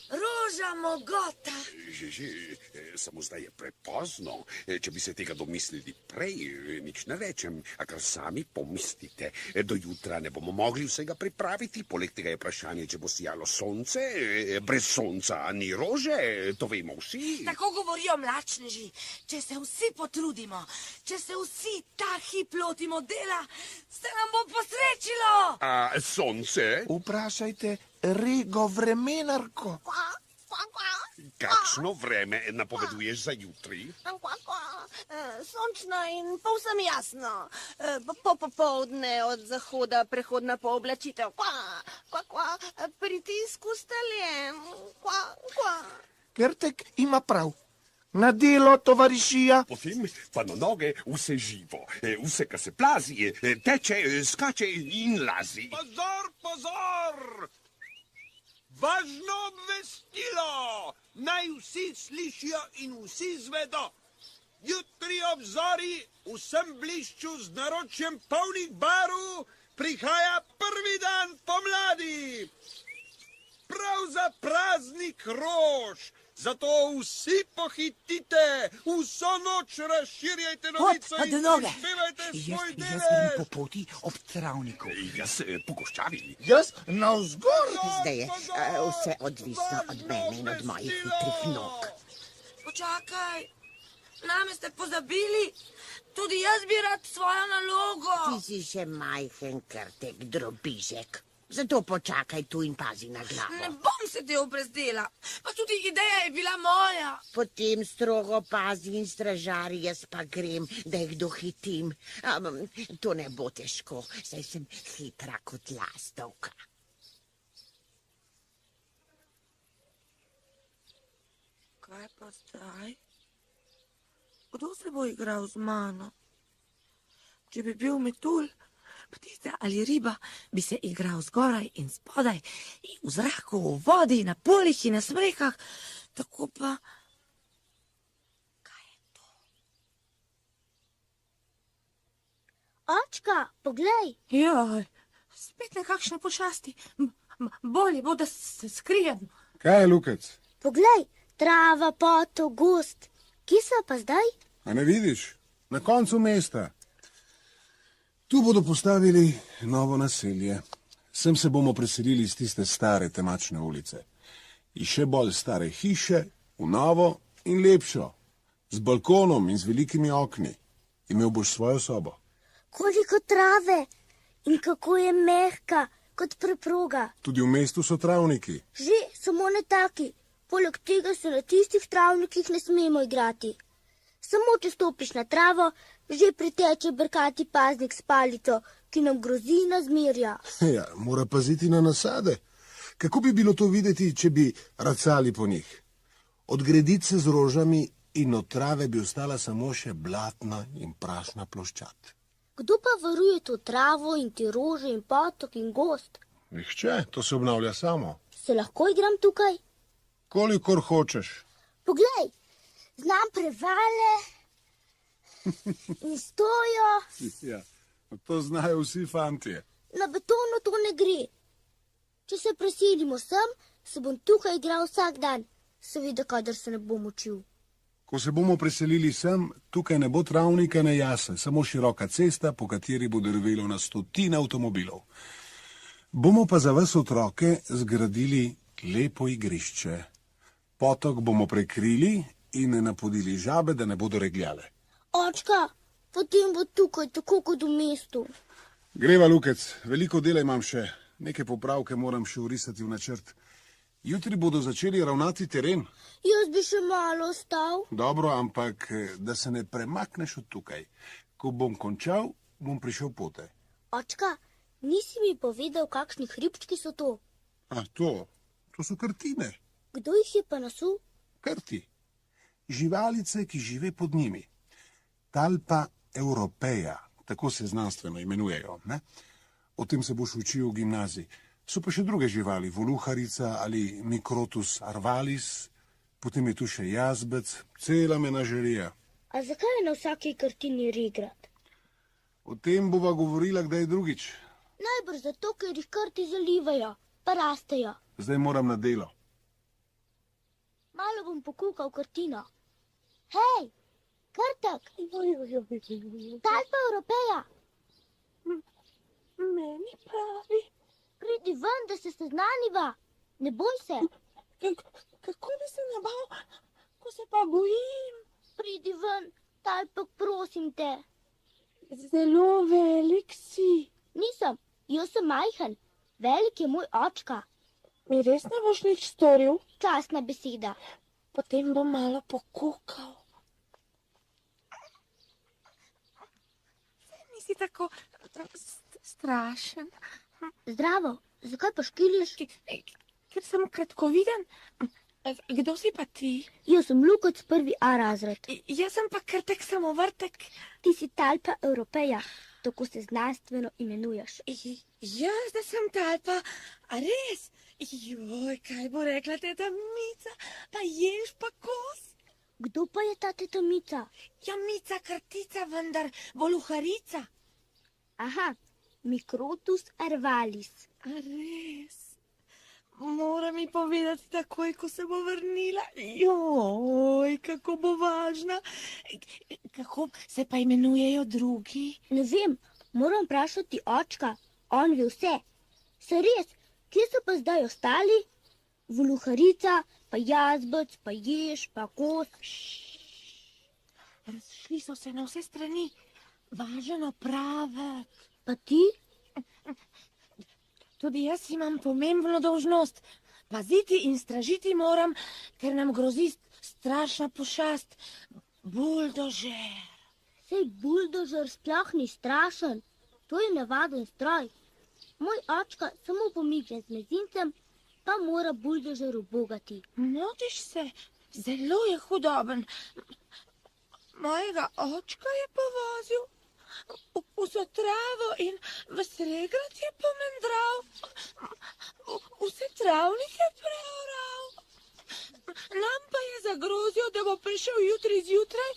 roža mogota. Že, samo zdaj je prepozno. Če bi se tega domislili prej, nič ne rečem, a kar sami pomislite. Do jutra ne bomo mogli vsega pripraviti, poleg tega je vprašanje, če bo sijalo sonce, brez sonca ni rože, to vemo vsi. Tako govorijo mlačneži. Če se vsi potrudimo, če se vsi ta hip lotimo naredimo dela, se nam bo posrečilo. A sonce? Vprašajte Rego vremenarko. Kakšno vreme napoveduješ za jutri? Sončno in povsem jasno. Popoldne od zahoda prehodna pooblačitev. Pritisk ustaljen. Kertek ima prav. Na delo, tovarišija. Potem pa na noge vse živo. Vse, kar se plazi, teče, skače in lazi. Pozor, pozor! Važno obvestilo! Naj vsi slišijo in vsi zvedo. Jutri ob zori v vsem blišču z naročjem polnih barv prihaja prvi dan pomladi. Prav za praznik rož. Zato vsi pohitite, vso noč razširjajte novico in prispevajte svoj Jaz delež. grem po poti ob travniku. Jaz po goščavi. Jaz navzgor. Zdaj je vse odvisno od mene in od mojih hitrih nog. Počakaj, name ste pozabili. Tudi jaz bi rad svojo nalogo. Ti si še majhen krtek drobižek. Zato počakaj tu in pazi na Ne glavo. bom sedel brez dela. Pa tudi ideja je bila moja. Potem strogo pazi in stražari, jaz pa grem, da jih dohitim. To ne bo težko, saj sem hitra kot lastovka. Kaj pa zdaj? Kdo se bo igral z mano? Če bi bil metulj, ptica ali riba, bi se igral zgoraj in spodaj, in v zraku, v vodi, na poljih in na smrekah. Tako pa... Očka, poglej. Joj, spet nekakšne pošasti. Bolje bo, da se skrijem. Kaj je, Lukec? Poglej, trava, poto, gozd. Kje so pa zdaj? A ne vidiš? Na koncu mesta. Tu bodo postavili novo naselje. Sem se bomo preselili iz tiste stare temačne ulice. Iz še bolj stare hiše, v novo in lepšo. Z balkonom in z velikimi okni. Imel boš svojo sobo. Koliko trave in kako je mehka, kot preproga. Tudi v mestu so travniki. Že, samo ne taki. Poleg tega se na tistih travnikih ne smemo igrati. Samo če stopiš na travo, že priteče brkati paznik s palico, ki nam grozi in nazmerja. Ja, mora paziti na nasade. Kako bi bilo to videti, če bi racali po njih? Od gredice z rožami in od trave bi ostala samo še blatna in prašna ploščad. Kdo pa varuje to travo in te rože in potok in gozd? Nihče, to se obnavlja samo. Se lahko igram tukaj? Kolikor hočeš. Poglej, znam prevale in stojo. Ja, to znajo vsi fantje. Na betonu to ne gre. Če se preselimo sem, se bom tukaj igral vsak dan. Seveda, kadar se ne bom učil. Ko se bomo preselili sem, tukaj ne bo travnika ne jase, samo široka cesta, po kateri bo drvelo na stotine avtomobilov. Bomo pa za vas otroke zgradili lepo igrišče. Potok bomo prekrili in napodili žabe, da ne bodo regljale. Očka, potem bo tukaj tako kot v mestu. Greva, Lukec, veliko dela imam še. Neke popravke moram še urisati v načrt. Jutri bodo začeli ravnati teren. Jaz bi še malo ostal. Dobro, ampak da se ne premakneš od tukaj. Ko bom končal, bom prišel pote. Očka, nisi mi povedal, kakšni hribčki so to? A to so krtine. Kdo jih je pa nasul? Krti. Živalice, ki žive pod njimi. Talpa Europeja, tako se znanstveno imenujejo. Ne? O tem se boš učil v gimnaziji. So pa še druge živali, voluharica ali Microtus arvalis, potem je tu še jazbec, cela menažerija. A zakaj je na vsaki kartini regrat? O tem bova govorila kdaj drugič. Najbrž zato, ker jih krti zalivajo, pa rastejo. Zdaj moram na delo. Malo bom pokukal kartino. Hej, krtek! Talpa Evropeja! Meni pravi. Pridi ven, da se seznaniva. Ne boj se. Kako bi se ne bal, ko se pa bojim? Pridi ven, Talpek, prosim te. Zelo velik si. Nisem, jaz sem majhen. Velik je moj očka. Mi res ne boš nič storil? Časna beseda. Potem bom malo pokukal. Nisi tako strašen. Zdravo, zakaj pa škiliš? Ker sem kratkoviden. Kdo si pa ti? Jaz sem Lukac, 1. A razred. Jaz sem pa krtek samovrtek. Ti si Talpa Europeja, tako se znanstveno imenuješ. Jaz, da sem Talpa, a res? Joj, kaj bo rekla teta Mica, pa ješ pa kos? Kdo pa je ta teta Mica? Ja, Mica Krtica, vendar voluharica. Aha, Mikrotus arvalis. A res? Mora mi povedati takoj, ko se bo vrnila. Joj, kako bo važna. Kako se pa imenujejo drugi? Ne vem, moram vprašati očka. On ve vse. Se res, kje so pa zdaj ostali? Voluharica, pa jazbec, pa jež, pa kos. Razšli so se na vse strani. Važen opravek. Pa ti? Tudi jaz imam pomembno dolžnost. Paziti in stražiti moram, ker nam grozi strašna pošast. Buldožer. Sej buldožer sploh ni strašen. To je navaden stroj. Moj očka samo pomigne z mezincem, pa mora buldožer ubogati. Motiš se, zelo je hudoben. Mojega očka je povozil vso travo in ves regrat je pomendral, vse travnike preoral. Nam pa je zagrozil, da bo prišel jutri zjutraj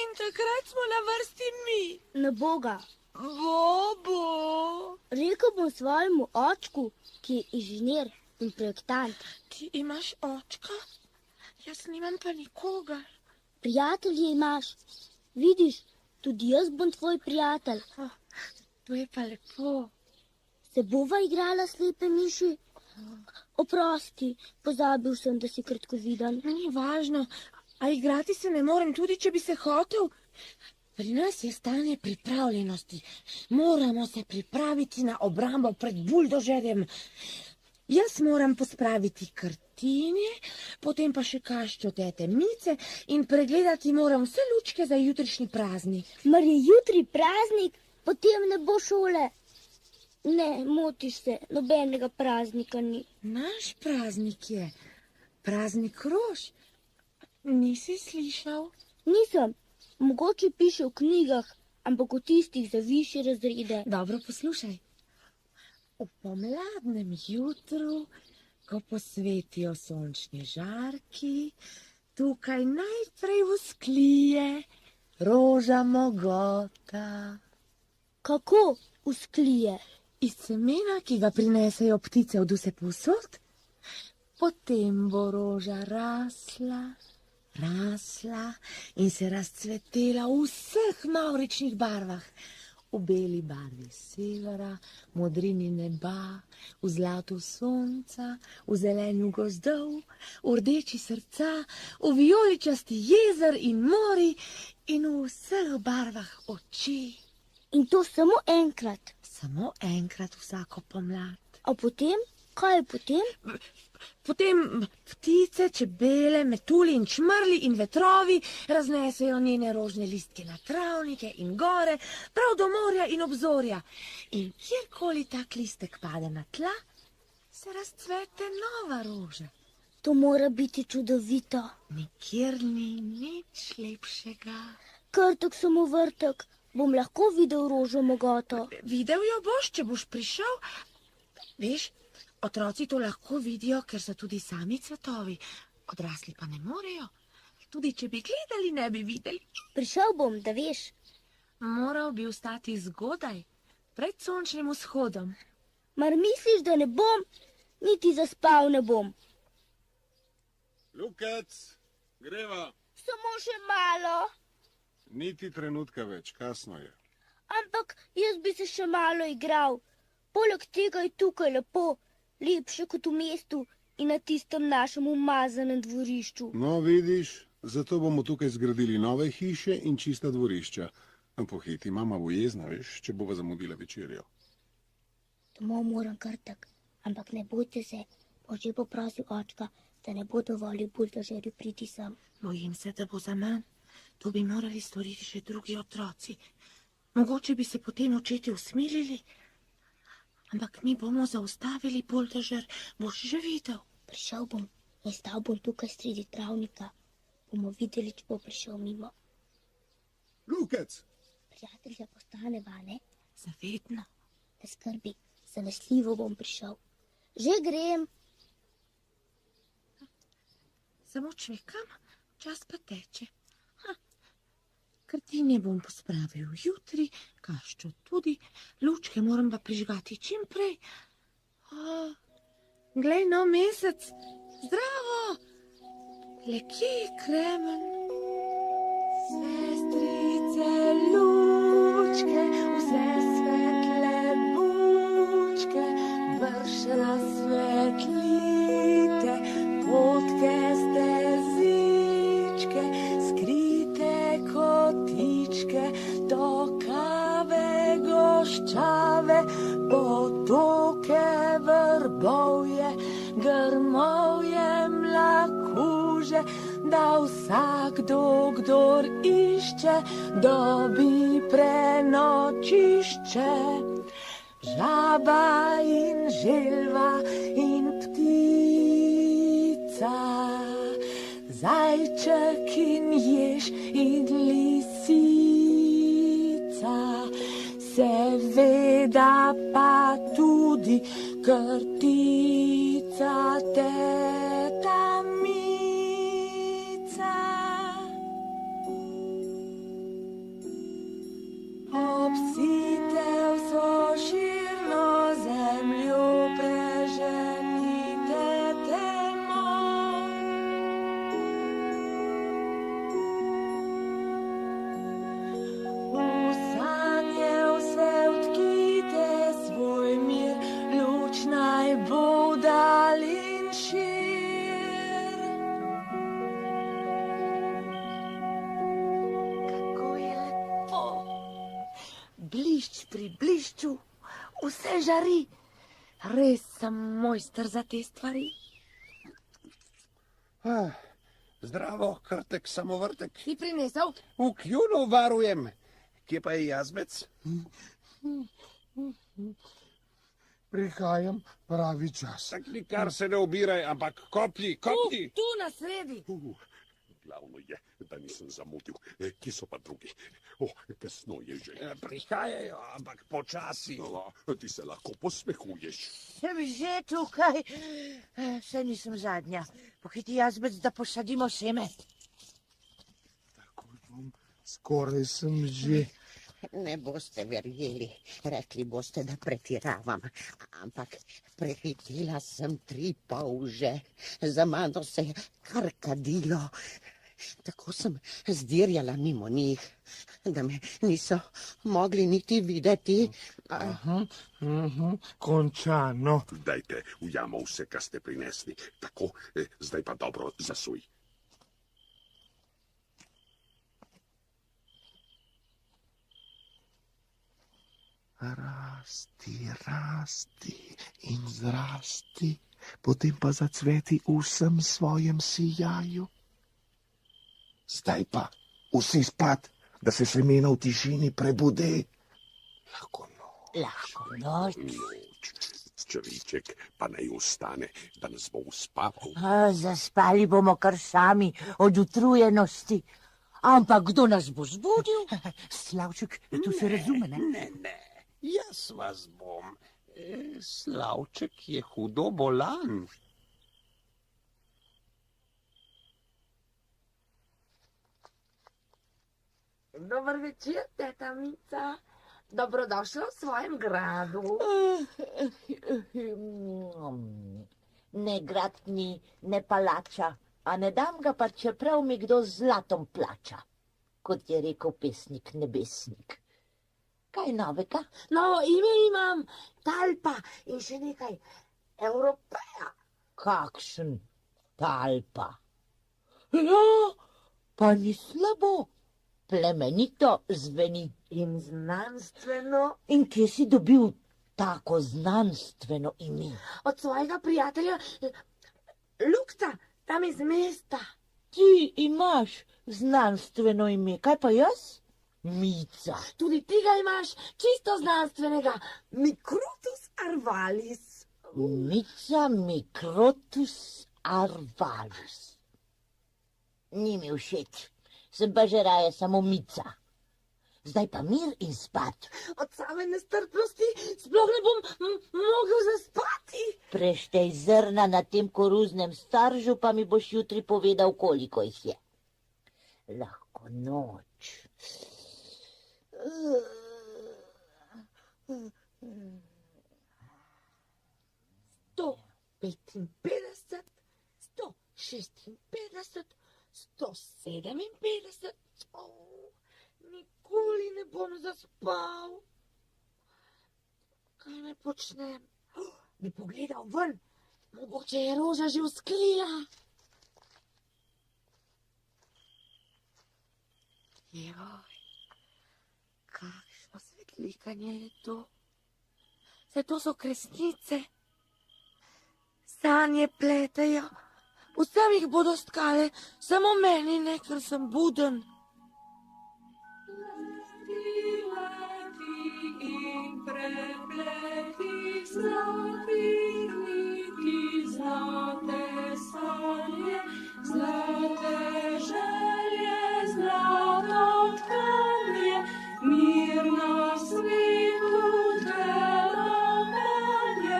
in takrat smo na vrsti mi. Na Boga. Bobo. Rekel bom svojemu očku, ki je inženir in projektant. Ti imaš očka? Jaz nimam pa nikogar. Prijatelje imaš. Vidiš, tudi jaz bom tvoj prijatelj. To je pa lepo. Se bova igrala slepe miši? Oprosti, pozabil sem, da si kratkoviden. Ni važno, a igrati se ne morem, tudi če bi se hotel. Pri nas je stanje pripravljenosti. Moramo se pripraviti na obrambo pred buldožerjem. Jaz moram pospraviti krtinje, potem pa še kaščo tete Mice in pregledati moram vse lučke za jutrišnji praznik. Mar je jutri praznik, potem ne bo šole. Ne, motiš se, nobenega praznika ni. Naš praznik je praznik rož. Nisi slišal? Nisem. Mogoče piše v knjigah, ampak v tistih za višje razrede. Dobro, poslušaj. V pomladnem jutru, ko posvetijo sončni žarki, tukaj najprej vzklije roža mogota. Kako vzklije? Iz semena, ki ga prinesejo ptice od vse povsod. Potem bo roža rasla in se razcvetela v vseh mavričnih barvah. V beli barvi severa, modrini neba, v zlatu sonca, v zelenju gozdov, v rdeči srca, v vijoličasti jezer in mori in v vseh barvah oči. In to samo enkrat? Samo enkrat vsako pomlad. A potem? Kaj je potem? Potem ptice, čebele, metulji in čmrli in vetrovi raznesejo njene rožne listke na travnike in gore, prav do morja in obzorja. In kjerkoli tak listek pade na tla, se razcvete nova roža. To mora biti čudovito. Nikjer ni nič lepšega. Krtek samovrtek, bom lahko videl rožo mogoto. Videl jo boš, če boš prišel. Veš, otroci to lahko vidijo, ker so tudi sami cvetovi. Odrasli pa ne morejo. Tudi če bi gledali, ne bi videli. Prišel bom, da veš. Moral bi vstati zgodaj, pred sončnim vzhodom. Mar misliš, da ne bom? Niti zaspal ne bom. Lukac, greva. Samo še malo. Niti trenutka več, kasno je. Ampak jaz bi se še malo igral. Poleg tega je tukaj lepo, lepše kot v mestu in na tistem našem umazanem dvorišču. No, vidiš, zato bomo tukaj zgradili nove hiše in čista dvorišča. Pohiti, mama bo jezna, veš, če bova zamudila večerjo. Domov moram krtek, ampak ne bojte se, bo že poprosil očka, da ne bo dovolil buldožerju priti sem. Bojim se, da bo za manj. To bi morali storiti še drugi otroci. Mogoče bi se potem očeti usmilili. Ampak mi bomo zaustavili buldožer, boš že videl. Prišel bom in stal bom tukaj sredi travnika. Bomo videli, če bo prišel mimo. Lukec! Prijatelj postane, vane? Zavedno. Ne skrbi, zanesljivo bom prišel. Že grem. Samo čvekam, čas pa teče. Krtine bom pospravil jutri, kaščo tudi, lučke moram pa prižgati čim prej. Glej, no, mesec, zdravo! Le kje je kremen? Sestrice, lučke, vse svetle bučke, vrš razsvetlite, potke stezičke, skrite kotičke, do kave goščave, potoke vrbovje, grmovje mlakuže, da vsakdo, kdor išče, dobi prenočišče. Žaba in želva in ptica, zajček in jež in lisica, seveda pa tudi krtica, teta Mica. Obsite vso širno zemljo, preženite temo. V sanje vse odkite, svoj mir, luč naj bo dalin šir. Kako je lepo. Blišč pri blišču, vse žari. Res sem mojster za te stvari. Zdravo, krtek samovrtek. Ti prinesel? V kljunu varujem. Kje pa je jazbec? Prihajam pravi čas. Tak nikar se ne obiraj, ampak kopji. Tu na sredi. Glavno je, da nisem zamudil. Kje so pa drugi? Kasno je že. Prihajajo, ampak počasi. Ti se lahko posmehuješ. Sem že tukaj. Še nisem zadnja. Pohiti jazbec, da posadimo seme. Skoraj sem že. Ne boste verjeli, rekli boste, da pretiravam, ampak prehitela sem 3 polže, za mano se je kar kadilo. Tako sem zdirjala mimo njih, da me niso mogli niti videti. Končano. Dajte v jamo vse, kar ste prinesli. Tako, zdaj pa dobro zasuj. Rasti, rasti in zrasti, potem pa zacveti v vsem svojem sijaju. Zdaj pa vsi spat, da se semena v tišini prebude. Lahko noč. Črviček pa naj ostane, da nas bo uspaval. Zaspali bomo kar sami od utrujenosti. Ampak kdo nas bo zbudil? Slavček, tu se razume, ne? Ne. Jaz vas bom. Slavček je hudo bolan. Dober večer, teta Mica. Dobrodošla v svojem gradu. Ne grad ni, ne palača, a ne dam ga pa, čeprav mi kdo z zlatom plača, kot je rekel pesnik Nebesnik. Kaj novega? Novo ime imam, Talpa, in še nekaj, Evropeja. Kakšen Talpa? Ja, pa ni slabo. plemenito zveni. In znanstveno. In kje si dobil tako znanstveno ime? Od svojega prijatelja Lukta, tam iz mesta. Ti imaš znanstveno ime, kaj pa jaz? Mica. Tudi ti ga imaš, čisto znanstvenega. Mikrotus arvalis. Mica Mikrotus arvalis. Ni mi všeč, sem pa že raje samo Mica. Zdaj pa mir in spat. Od same nestrpnosti sploh ne bom mogel zaspati. Preštej zrna na tem koruznem staržu, pa mi boš jutri povedal, koliko jih je. Lahko noč. 155, 156, 157. Nikoli ne bom zaspal. Kaj naj počnem? Bi pogledal ven, mogoče je Roža že vzklila. Joj, kakšno svetlikanje je to. Saj to so kresnice. Sanje pletejo, vsem jih bodo stkale, samo meni ne, ker sem buden. Zlate želje, zlato tkanje, mir na svetu delovanje,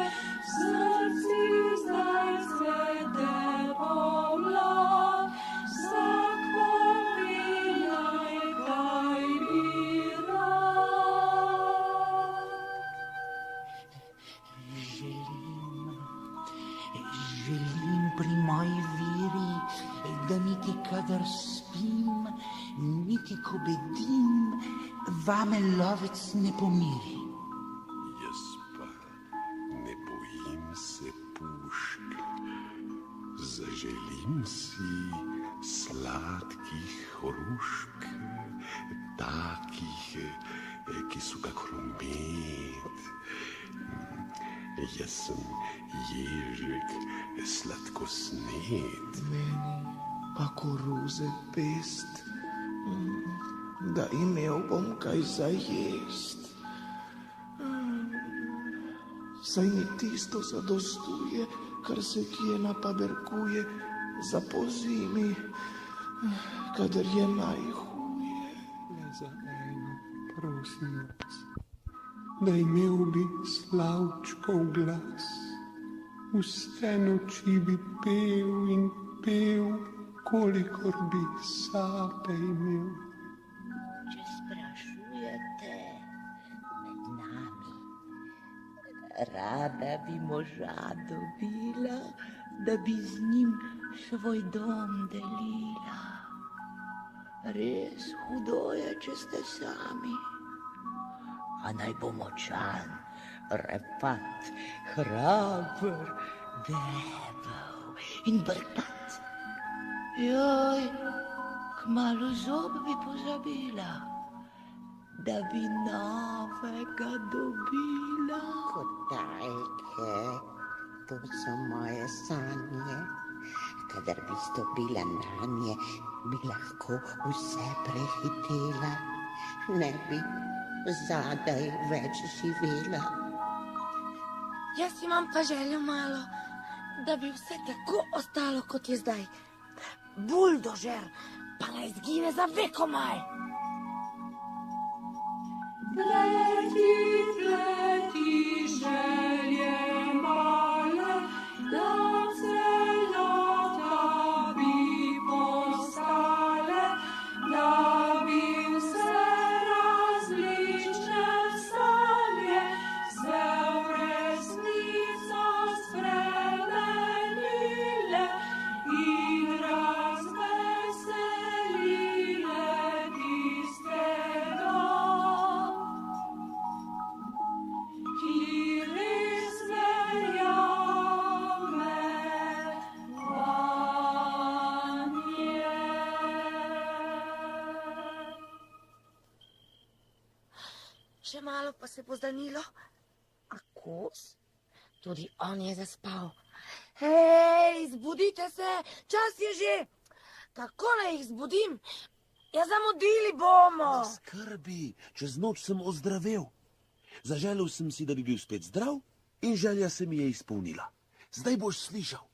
v srci zdaj cvete pomlad, vsak popilaj, kaj bi rad. Želim pri moji veri, da niti kadar spim, niti ko bedim, vame lovec ne pomiri. Jaz pa ne bojim se pušk, zaželim si sladkih hrušk, takih, ki so kakor med. Jaz sem ježek sladkosned. Meni pa koruze pest, da imel bom kaj za jest. Saj mi tisto zadostuje, kar se kje napaberkuje za pozimi, kadar je najhuje. Le za eno, prosim vas, da imel bi slavčkov glas. Vse noči bi pel in pel, kolikor bi sape imel. Če sprašujete med nami, rada bi moža dobila, da bi z njim svoj dom delila. Res hudo je, če ste sami. A naj bo močan, repat, hraber, debel in brkat. Joj, kmalu zob bi pozabila, da bi novega dobila. Kotalke, to so moje sanje. Kadar bi stopila nanje, bi lahko vse prehitela. Ne bi zadaj več živela. Jaz imam pa željo malo, da bi vse tako ostalo, kot je zdaj. Buldožer pa naj zgine za vekomaj. Pleti, pleti želje male, da celota bi postale, da bi vse različne sanje se v resnico spremenile in razveselile tistega. se bo zdanilo. A kos? Tudi on je zaspal. Hej, zbudite se, čas je že. Kako naj jih zbudim? Ja, zamudili bomo. Ne skrbi, čez noč sem ozdravel. Zaželel sem si, da bi bil spet zdrav in želja se mi je izpolnila. Zdaj boš slišal.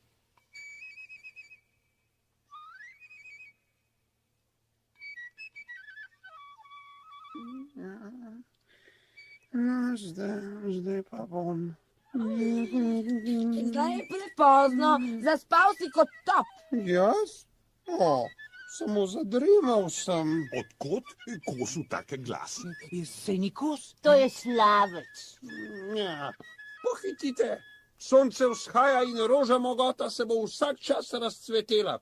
No, zdaj pa bom. Zdaj je prepozno, zaspal si kot top. Jaz? O, samo zadremal sem. Odkot kosu take glasi? Sej ni kos. To je slavec. Ja, pohitite. Sonce vzhaja in roža mogota se bo vsak čas razcvetela.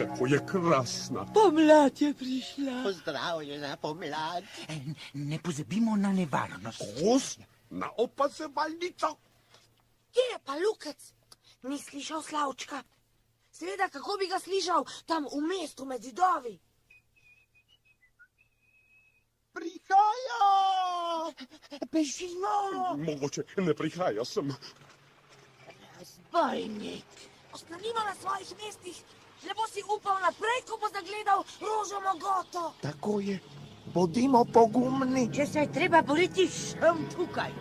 Kako je krasna. Pomlad je prišla. Pozdravljena pomlad. Ne pozabimo na nevarnost. Kos na opazovalnico. Kje je pa Lukec? Ni slišal Slavčka. Seveda, kako bi ga slišal tam v mestu med zidovi? Prihaja! Bežimo! Mogoče ne prihaja sem. Zbojnik. Ostanimo na svojih mestih. Ne bo si upal naprej, ko bo zagledal rožo mogoto. Tako je. Bodimo pogumni. Če se je treba boriti, sem tukaj.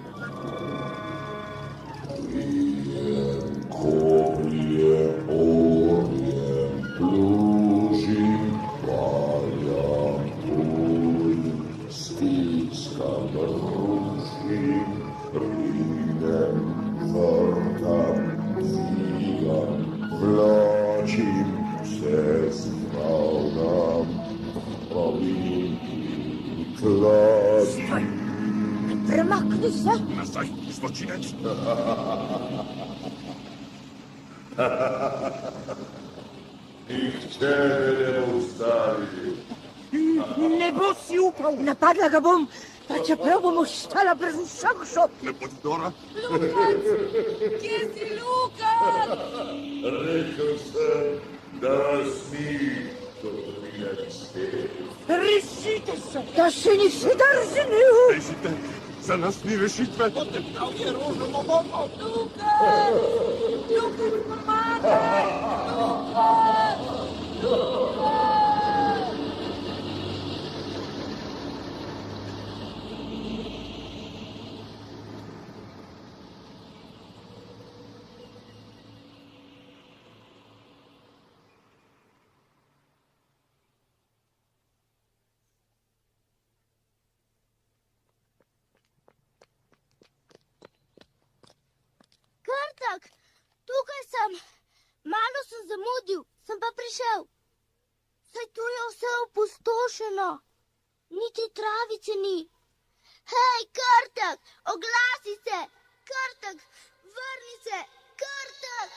Kolje, orje, plužim, valjam tuj, stiskam, rušim, rinem, vrtam, zigam, vlačim, se spravljam, pravinki, kladim. Premakni se. Nazaj, zločinec. Nihče me ne ustavi. Ne bo si upal. Napadla ga bom, pa čeprav bom ostala brez vsak šop. Ne bodi Dora. Lukac! Kje si, Lukac? Rekel sem, da smi, to mi ne spet. Rešite se, da se nisi drznil. Rešite, za nas ni rešitve. Poteptal je rožo mogoto. Lukac! Lukac, pomagaj! Lukac! Lukac! Krtek, tukaj sem. Malo sem zamudil, sem pa prišel. Saj tu je vse opustošeno. Niti travice ni. Hej, Krtek, oglasi se. Krtek, vrni se. Krtek.